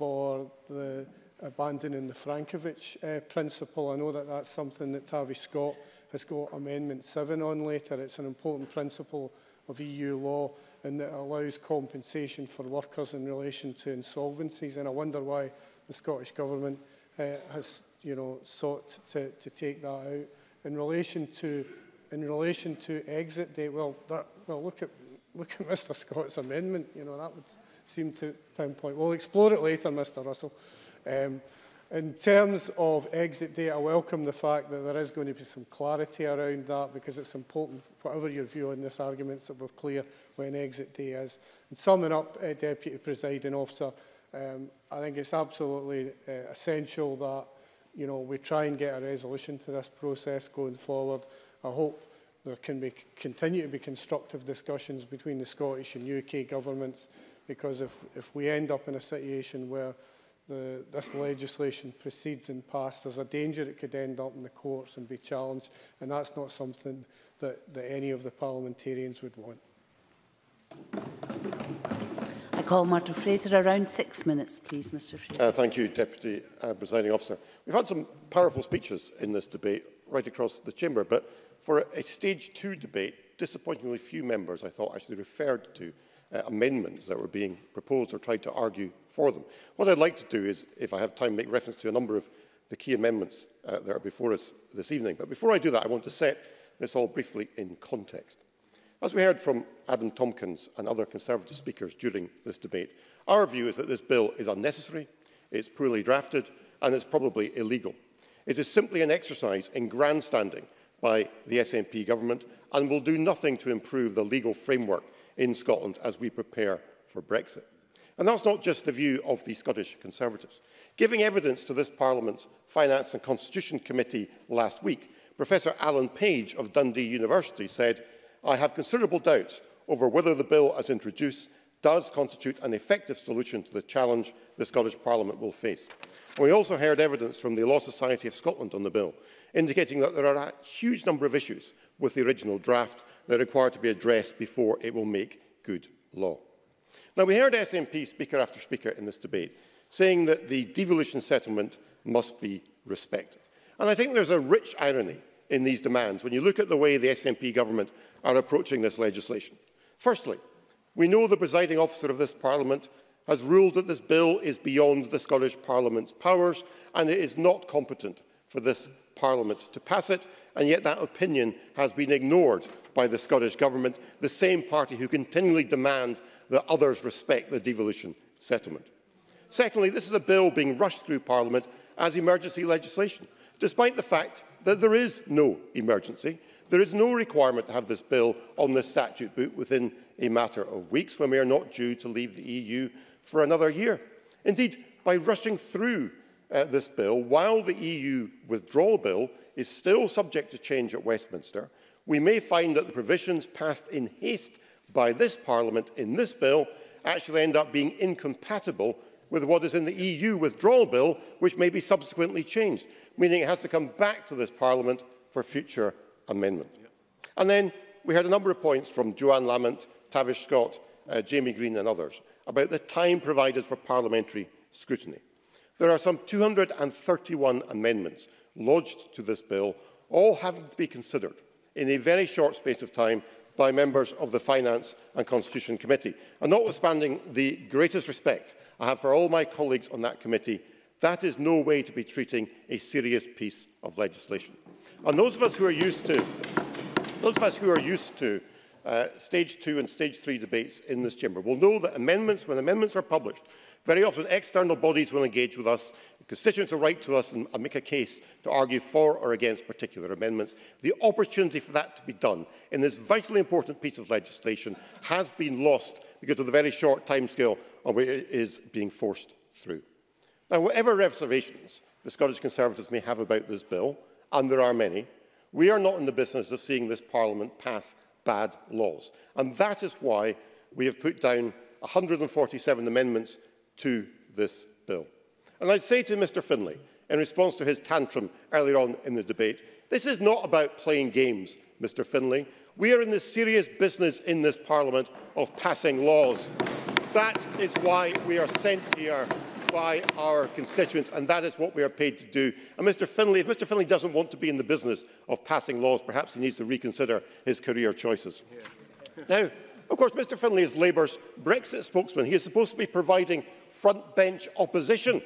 for the abandoning the Frankovic principle. I know that that's something that Tavish Scott has got Amendment 7 on later. It's an important principle of EU law, and that allows compensation for workers in relation to insolvencies. And I wonder why the Scottish Government has sought to take that out. In relation to exit date, look at Mr Scott's amendment. That would seem to pinpoint. We'll explore it later, Mr Russell. In terms of exit date, I welcome the fact that there is going to be some clarity around that, because it's important, whatever your view on this argument, that we're clear when exit day is. And summing up, Deputy Presiding Officer, I think it's absolutely essential that we try and get a resolution to this process going forward. I hope there can continue to be constructive discussions between the Scottish and UK governments, because if we end up in a situation where this legislation proceeds and passes, there's a danger it could end up in the courts and be challenged, and that's not something that any of the parliamentarians would want. I call Martin Fraser. Around 6 minutes, please, Mr Fraser. Thank you, Deputy Presiding Officer. We've had some powerful speeches in this debate right across the chamber, but for a stage 2 debate, disappointingly few members, I thought, actually referred to amendments that were being proposed or tried to argue for them. What I'd like to do is, if I have time, make reference to a number of the key amendments that are before us this evening. But before I do that, I want to set this all briefly in context. As we heard from Adam Tompkins and other Conservative speakers during this debate, our view is that this bill is unnecessary, it's poorly drafted, and it's probably illegal. It is simply an exercise in grandstanding by the SNP government and will do nothing to improve the legal framework in Scotland as we prepare for Brexit. And that's not just the view of the Scottish Conservatives. Giving evidence to this Parliament's Finance and Constitution Committee last week, Professor Alan Page of Dundee University said, "I have considerable doubts over whether the bill as introduced does constitute an effective solution to the challenge the Scottish Parliament will face." And we also heard evidence from the Law Society of Scotland on the bill, indicating that there are a huge number of issues with the original draft that require to be addressed before it will make good law. Now, we heard SNP speaker after speaker in this debate saying that the devolution settlement must be respected. And I think there's a rich irony in these demands when you look at the way the SNP government are approaching this legislation. Firstly, we know the presiding officer of this Parliament has ruled that this bill is beyond the Scottish Parliament's powers and it is not competent for this Parliament to pass it, and yet that opinion has been ignored by the Scottish Government, the same party who continually demand that others respect the devolution settlement. Secondly, this is a bill being rushed through Parliament as emergency legislation, despite the fact that there is no emergency. There is no requirement to have this bill on the statute book within a matter of weeks, when we are not due to leave the EU for another year. Indeed, by rushing through this bill, while the EU withdrawal bill is still subject to change at Westminster, we may find that the provisions passed in haste by this Parliament in this bill actually end up being incompatible with what is in the EU withdrawal bill, which may be subsequently changed, meaning it has to come back to this Parliament for future amendment. And then we heard a number of points from Joanne Lamont, Tavish Scott, Jamie Green and others about the time provided for parliamentary scrutiny. There are some 231 amendments lodged to this bill, all having to be considered in a very short space of time by members of the Finance and Constitution Committee. And notwithstanding the greatest respect I have for all my colleagues on that committee, that is no way to be treating a serious piece of legislation. And those of us who are used to stage 2 and stage 3 debates in this chamber will know that when amendments are published, very often external bodies will engage with us, constituents will write to us and make a case to argue for or against particular amendments. The opportunity for that to be done in this vitally important piece of legislation has been lost because of the very short timescale on which it is being forced through. Now, whatever reservations the Scottish Conservatives may have about this bill, and there are many, we are not in the business of seeing this Parliament pass bad laws. And that is why we have put down 147 amendments to this bill. And I'd say to Mr Finlay, in response to his tantrum earlier on in the debate, this is not about playing games, Mr Finlay. We are in the serious business in this Parliament of passing laws. That is why we are sent here by our constituents, and that is what we are paid to do. And Mr Finlay, if Mr Finlay doesn't want to be in the business of passing laws, perhaps he needs to reconsider his career choices. Now, of course, Mr Finlay is Labour's Brexit spokesman. He is supposed to be providing front-bench opposition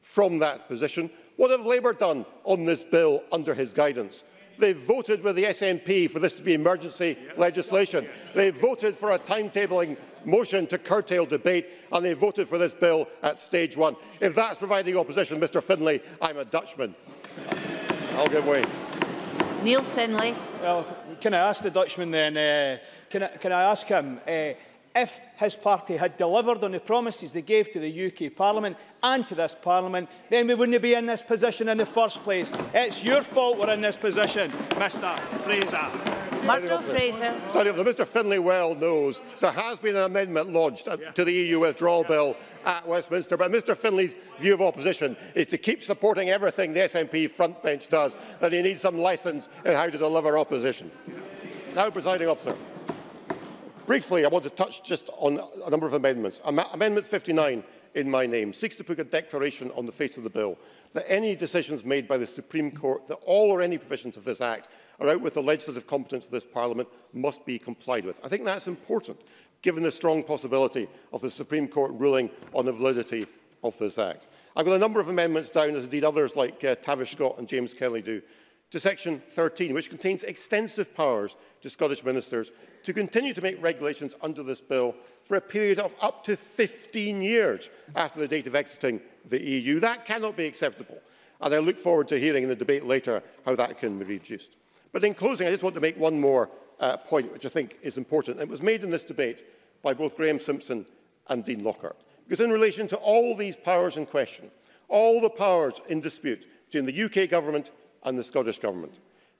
from that position. What have Labour done on this bill under his guidance? They voted with the SNP for this to be emergency legislation. They voted for a timetabling motion to curtail debate, and they voted for this bill at stage 1. If that's providing opposition, Mr Finlay, I'm a Dutchman. I'll give way. Neil Finlay. Well, can I ask the Dutchman then, can I ask him, if his party had delivered on the promises they gave to the UK Parliament and to this Parliament, then we wouldn't be in this position in the first place. It's your fault we're in this position, Mr Fraser. Murdo Fraser. Mr Finlay well knows there has been an amendment lodged to the EU withdrawal bill at Westminster, but Mr Finlay's view of opposition is to keep supporting everything the SNP frontbench does, that he needs some lessons in how to deliver opposition. Now, Presiding Officer, briefly, I want to touch just on a number of amendments. Amendment 59, in my name, seeks to put a declaration on the face of the bill that any decisions made by the Supreme Court, that all or any provisions of this Act are out with the legislative competence of this Parliament, must be complied with. I think that's important, given the strong possibility of the Supreme Court ruling on the validity of this Act. I've got a number of amendments down, as indeed others like Tavish Scott and James Kelly do, to section 13, which contains extensive powers to Scottish ministers to continue to make regulations under this bill for a period of up to 15 years after the date of exiting the EU. That cannot be acceptable, and I look forward to hearing in the debate later how that can be reduced. But in closing, I just want to make one more point, which I think is important. It was made in this debate by both Graham Simpson and Dean Lockhart. Because in relation to all these powers in question, all the powers in dispute between the UK Government and the Scottish Government,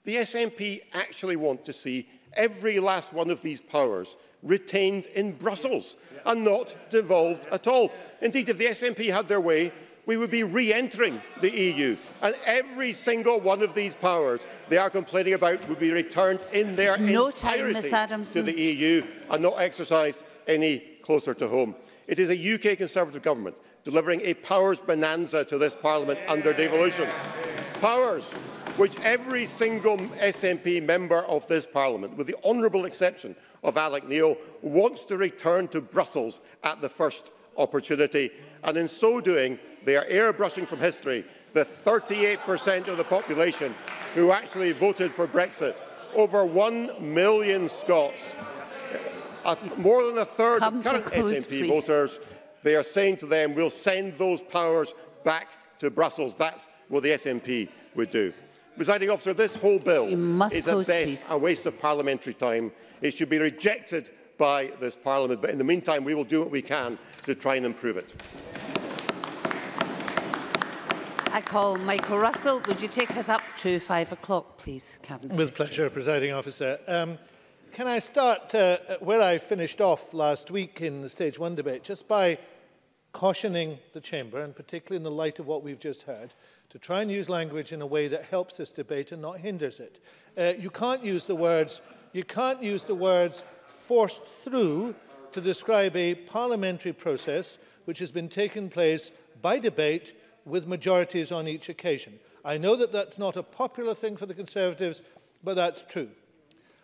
the SNP actually want to see every last one of these powers retained in Brussels and not devolved at all. Indeed, if the SNP had their way, we would be re-entering the EU, and every single one of these powers they are complaining about would be returned in their entirety to the EU and not exercised any closer to home. It is a UK Conservative government delivering a powers bonanza to this Parliament under devolution. Powers which every single SNP member of this Parliament, with the honourable exception of Alec Neil, wants to return to Brussels at the first opportunity. And in so doing, they are airbrushing from history the 38% of the population who actually voted for Brexit. Over 1 million Scots, more than a third of current SNP voters, they are saying to them, we'll send those powers back to Brussels. That's what the SNP would do. Presiding Officer, this whole bill is at best a waste of parliamentary time. It should be rejected by this Parliament, but in the meantime we will do what we can to try and improve it. I call Michael Russell. Would you take us up to 5 o'clock, please, Cabinet With pleasure, Presiding Officer. Can I start where I finished off last week in the Stage 1 debate, just by cautioning the Chamber, and particularly in the light of what we've just heard, to try and use language in a way that helps this debate and not hinders it. You can't use the words forced through to describe a parliamentary process which has been taking place by debate with majorities on each occasion. I know that that's not a popular thing for the Conservatives, but that's true.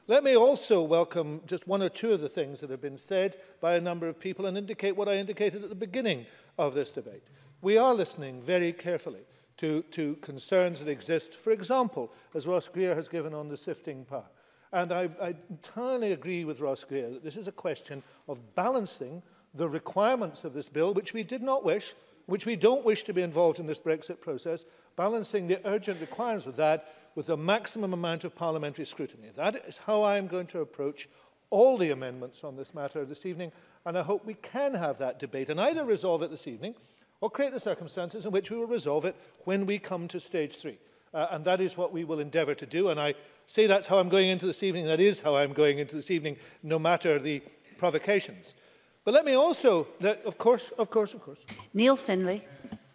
Let me also welcome just one or two of the things that have been said by a number of people and indicate what I indicated at the beginning of this debate. We are listening very carefully to concerns that exist, for example, as Ross Greer has given on the sifting power. And I entirely agree with Ross Greer that this is a question of balancing the requirements of this bill, which we did not wish, which we don't wish to be involved in this Brexit process, balancing the urgent requirements of that with the maximum amount of parliamentary scrutiny. That is how I am going to approach all the amendments on this matter this evening, and I hope we can have that debate and either resolve it this evening or create the circumstances in which we will resolve it when we come to Stage 3. And that is what we will endeavour to do. And I say that's how I'm going into this evening. That is how I'm going into this evening, no matter the provocations. But let me also, of course. Neil Finlay.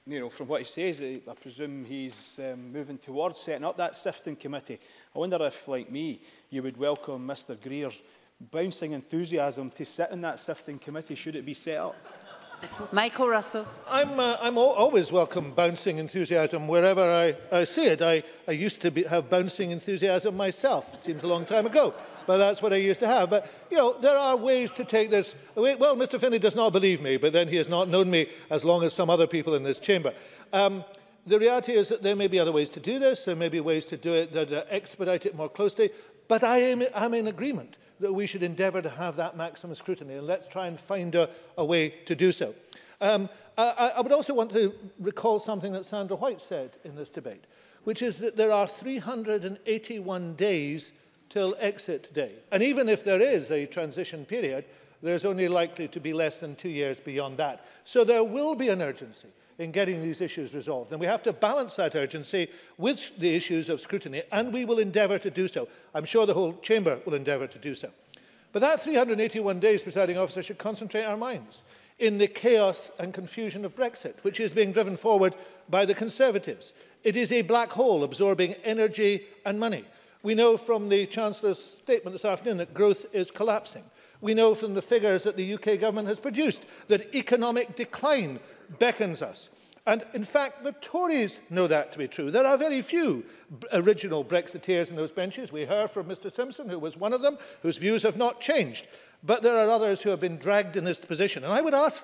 You know, from what he says, I presume he's moving towards setting up that sifting committee. I wonder if, like me, you would welcome Mr Greer's bouncing enthusiasm to sit in that sifting committee, should it be set up. Michael Russell. I'm always welcome bouncing enthusiasm wherever I see it. I used to have bouncing enthusiasm myself. Seems a long time ago, but that's what I used to have. But, you know, there are ways to take this away. Well, Mr. Finlay does not believe me, but then he has not known me as long as some other people in this chamber. The reality is that there may be other ways to do this. There may be ways to do it that expedite it more closely. But I am in agreement that we should endeavour to have that maximum scrutiny, and let's try and find a way to do so. I would also want to recall something that Sandra White said in this debate, which is that there are 381 days till exit day. And even if there is a transition period, there's only likely to be less than 2 years beyond that. So there will be an urgency in getting these issues resolved. And we have to balance that urgency with the issues of scrutiny, and we will endeavour to do so. I'm sure the whole chamber will endeavour to do so. But that 381 days, presiding officer, should concentrate our minds in the chaos and confusion of Brexit, which is being driven forward by the Conservatives. It is a black hole absorbing energy and money. We know from the Chancellor's statement this afternoon that growth is collapsing. We know from the figures that the UK government has produced that economic decline beckons us. And in fact, the Tories know that to be true. There are very few original Brexiteers in those benches. We heard from Mr Simpson, who was one of them, whose views have not changed. But there are others who have been dragged in this position. And I would ask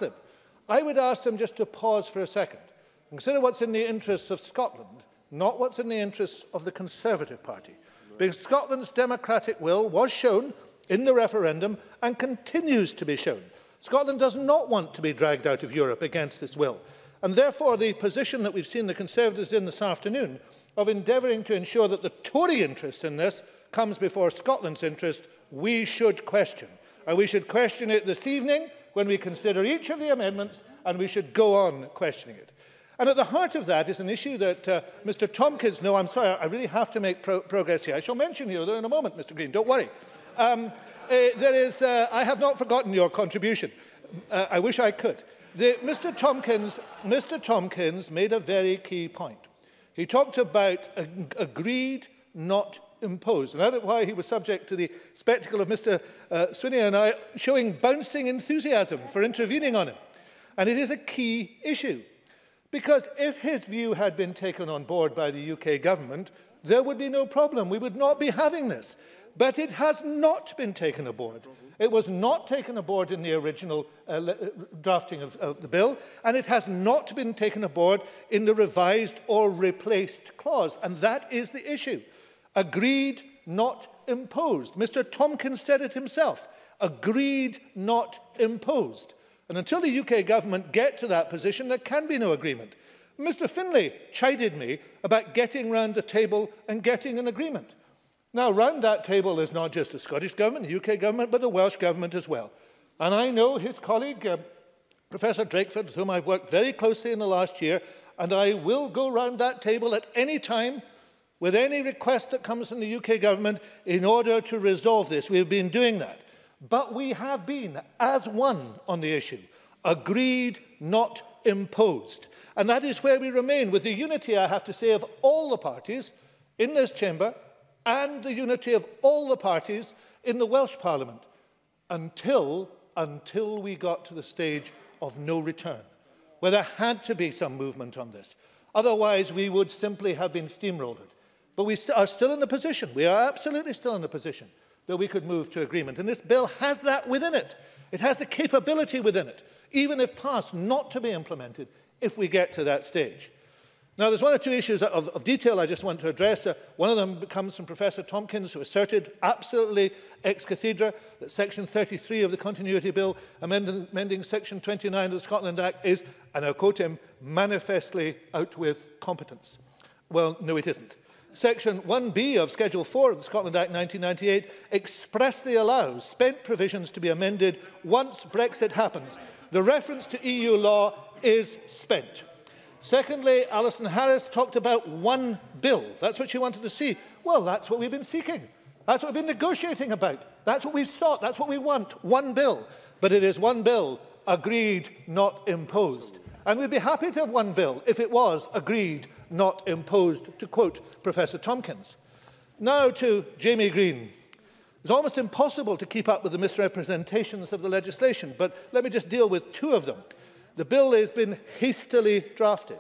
them just to pause for a second. Consider what's in the interests of Scotland, not what's in the interests of the Conservative Party. Because Scotland's democratic will was shown in the referendum and continues to be shown. Scotland does not want to be dragged out of Europe against its will. And therefore, the position that we've seen the Conservatives in this afternoon of endeavouring to ensure that the Tory interest in this comes before Scotland's interest, we should question. And we should question it this evening when we consider each of the amendments, and we should go on questioning it. And at the heart of that is an issue that Mr Tompkins, no, I'm sorry, I really have to make progress here. I shall mention you in a moment, Mr Green, don't worry. I have not forgotten your contribution. I wish I could. Mr Tompkins made a very key point. He talked about agreed, not imposed. And that's why he was subject to the spectacle of Mr Swinney and I showing bouncing enthusiasm for intervening on him. And it is a key issue. Because if his view had been taken on board by the UK government, there would be no problem. We would not be having this. But it has not been taken aboard. It was not taken aboard in the original drafting of the bill, and it has not been taken aboard in the revised or replaced clause. And that is the issue. Agreed, not imposed. Mr Tompkins said it himself. Agreed, not imposed. And until the UK government get to that position, there can be no agreement. Mr Finlay chided me about getting round the table and getting an agreement. Now, round that table is not just the Scottish Government, the UK Government, but the Welsh Government as well. And I know his colleague, Professor Drakeford, with whom I've worked very closely in the last year, and I will go round that table at any time with any request that comes from the UK Government in order to resolve this. We've been doing that. But we have been, as one on the issue, agreed, not imposed. And that is where we remain, with the unity, I have to say, of all the parties in this chamber, and the unity of all the parties in the Welsh Parliament, until we got to the stage of no return, where there had to be some movement on this. Otherwise, we would simply have been steamrolled. But we are still in the position, we are absolutely still in the position, that we could move to agreement. And this bill has that within it. It has the capability within it, even if passed, not to be implemented if we get to that stage. Now, there's one or two issues of detail I just want to address. One of them comes from Professor Tompkins, who asserted absolutely ex cathedra that Section 33 of the Continuity Bill, amending Section 29 of the Scotland Act, is, and I'll quote him, manifestly out with competence. Well, no, it isn't. Section 1B of Schedule 4 of the Scotland Act 1998 expressly allows spent provisions to be amended once Brexit happens. The reference to EU law is spent. Secondly, Alison Harris talked about one bill. That's what she wanted to see. Well, that's what we've been seeking. That's what we've been negotiating about. That's what we've sought. That's what we want. One bill. But it is one bill, agreed, not imposed. And we'd be happy to have one bill if it was agreed, not imposed, to quote Professor Tompkins. Now to Jamie Green. It's almost impossible to keep up with the misrepresentations of the legislation, but let me just deal with two of them. the bill has been hastily drafted.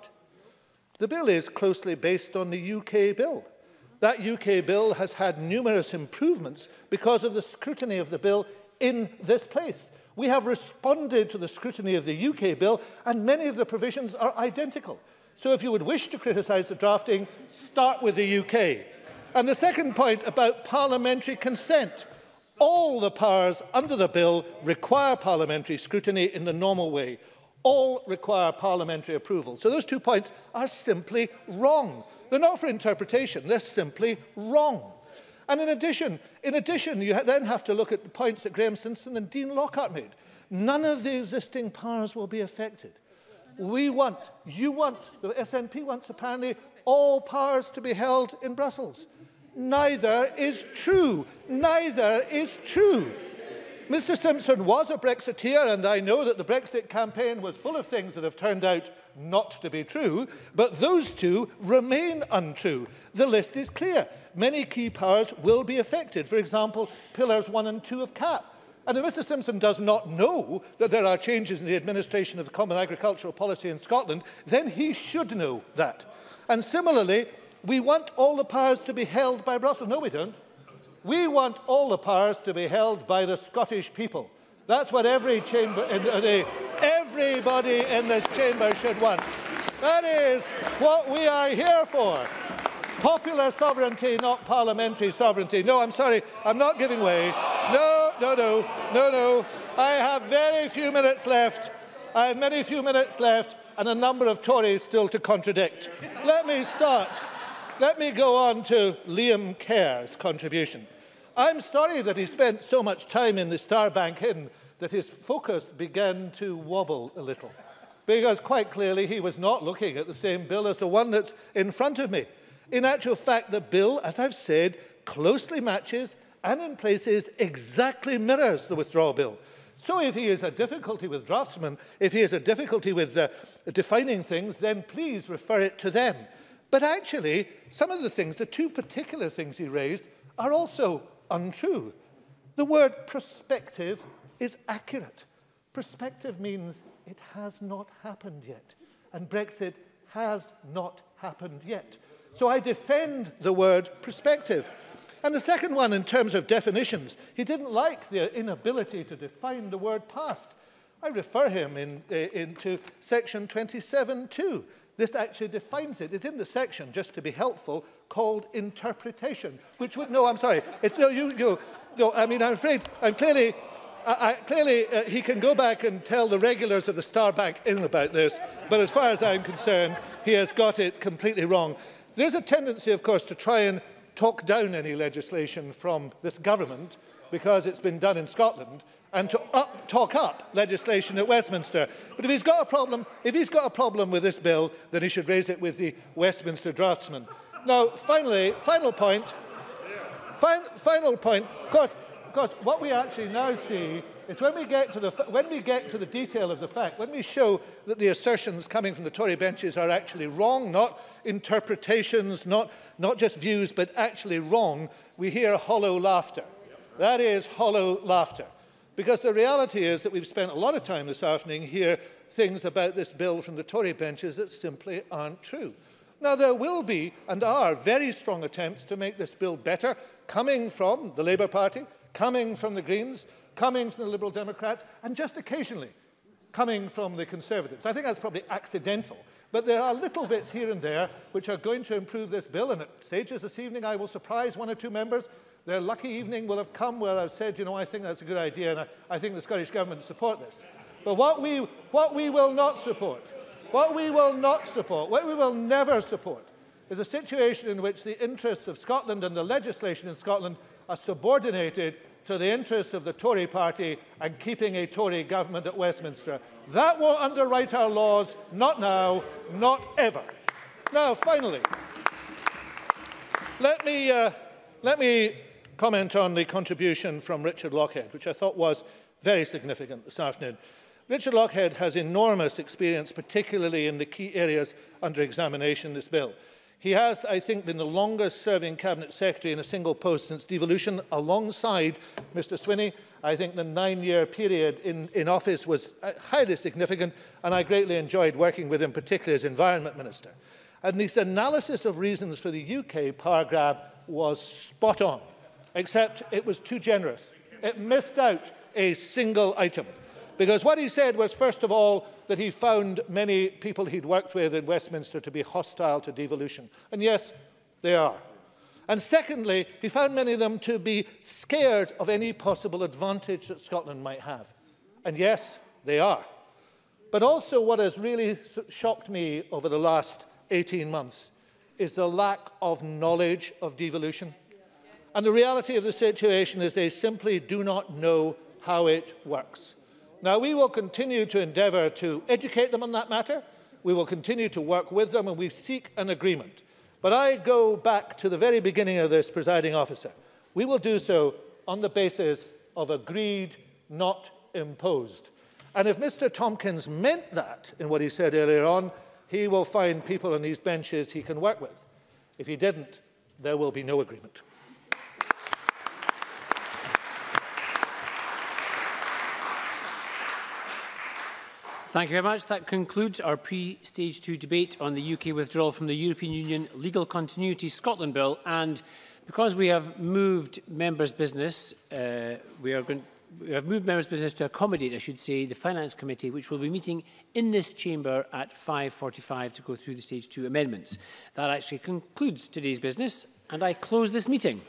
The bill is closely based on the UK bill. That UK bill has had numerous improvements because of the scrutiny of the bill in this place. We have responded to the scrutiny of the UK bill, and many of the provisions are identical. So if you would wish to criticise the drafting, start with the UK. And the second point about parliamentary consent. All the powers under the bill require parliamentary scrutiny in the normal way. All require parliamentary approval. So those 2 points are simply wrong. They're not for interpretation, they're simply wrong. And in addition, you then have to look at the points that Graham Simpson and Dean Lockhart made. None of the existing powers will be affected. You want, the SNP wants apparently all powers to be held in Brussels. Neither is true. Neither is true. Mr Simpson was a Brexiteer, and I know that the Brexit campaign was full of things that have turned out not to be true, but those two remain untrue. The list is clear. Many key powers will be affected. For example, Pillars 1 and 2 of CAP. And if Mr Simpson does not know that there are changes in the administration of the Common Agricultural Policy in Scotland, then he should know that. And similarly, we want all the powers to be held by Brussels. No, we don't. We want all the powers to be held by the Scottish people. That's what everybody in this chamber should want. That is what we are here for. Popular sovereignty, not parliamentary sovereignty. No, I'm sorry, I'm not giving way. No. I have very few minutes left. I have many few minutes left and a number of Tories still to contradict. Let me go on to Liam Kerr's contribution. I'm sorry that he spent so much time in the Starbank Inn that his focus began to wobble a little, because quite clearly he was not looking at the same bill as the one that's in front of me. In actual fact, the bill, as I've said, closely matches and in places exactly mirrors the withdrawal bill. So if he has a difficulty with draftsmen, if he has a difficulty with defining things, then please refer it to them. But actually, some of the things, the 2 particular things he raised, are also untrue. The word prospective is accurate. Prospective means it has not happened yet, and Brexit has not happened yet. So I defend the word prospective. And the second one, in terms of definitions, he didn't like the inability to define the word past. I refer him into section 27(2). This actually defines it. It's in the section, just to be helpful, called interpretation, which would, no, I'm sorry. It's, no, I mean, I'm afraid, clearly, he can go back and tell the regulars of the Starbank Inn about this, but as far as I'm concerned, he has got it completely wrong. There's a tendency, of course, to try and talk down any legislation from this government because it's been done in Scotland, and to talk up legislation at Westminster. But if he's got a problem with this bill, then he should raise it with the Westminster draftsman. Now, final point. Of course, what we actually now see is when we get to the detail of the fact, when we show that the assertions coming from the Tory benches are actually wrong, not interpretations, not just views, but actually wrong, we hear hollow laughter. That is hollow laughter. Because the reality is that we've spent a lot of time this afternoon hearing things about this bill from the Tory benches that simply aren't true. Now, there will be and are very strong attempts to make this bill better, coming from the Labour Party, coming from the Greens, coming from the Liberal Democrats, and just occasionally coming from the Conservatives. I think that's probably accidental, but there are little bits here and there which are going to improve this bill, and at stages this evening I will surprise 1 or 2 members. Their lucky evening will have come where I've said, you know, I think that's a good idea, and I think the Scottish Government support this. But what we will not support, what we will never support, is a situation in which the interests of Scotland and the legislation in Scotland are subordinated to the interests of the Tory party and keeping a Tory government at Westminster. That will underwrite our laws, not now, not ever. Now, finally, let me comment on the contribution from Richard Lochhead, which I thought was very significant this afternoon. Richard Lochhead has enormous experience, particularly in the key areas under examination in this bill. He has, I think, been the longest-serving Cabinet Secretary in a single post since devolution, alongside Mr Swinney. I think the 9-year period in office was highly significant, and I greatly enjoyed working with him, particularly as Environment Minister. And his analysis of reasons for the UK power grab was spot on, except it was too generous. It missed out a single item. Because what he said was, first of all, that he found many people he'd worked with in Westminster to be hostile to devolution. And yes, they are. And secondly, he found many of them to be scared of any possible advantage that Scotland might have. And yes, they are. But also what has really shocked me over the last 18 months is the lack of knowledge of devolution. And the reality of the situation is they simply do not know how it works. Now, we will continue to endeavour to educate them on that matter. We will continue to work with them, and we seek an agreement. But I go back to the very beginning of this, presiding officer. We will do so on the basis of agreed, not imposed. And if Mr Tompkins meant that in what he said earlier on, he will find people on these benches he can work with. If he didn't, there will be no agreement. Thank you very much. That concludes our pre-Stage 2 debate on the UK withdrawal from the European Union Legal Continuity Scotland Bill. And because we have moved members' business, we have moved members' business to accommodate, I should say, the Finance Committee, which will be meeting in this chamber at 5:45 to go through the Stage 2 amendments. That actually concludes today's business, and I close this meeting.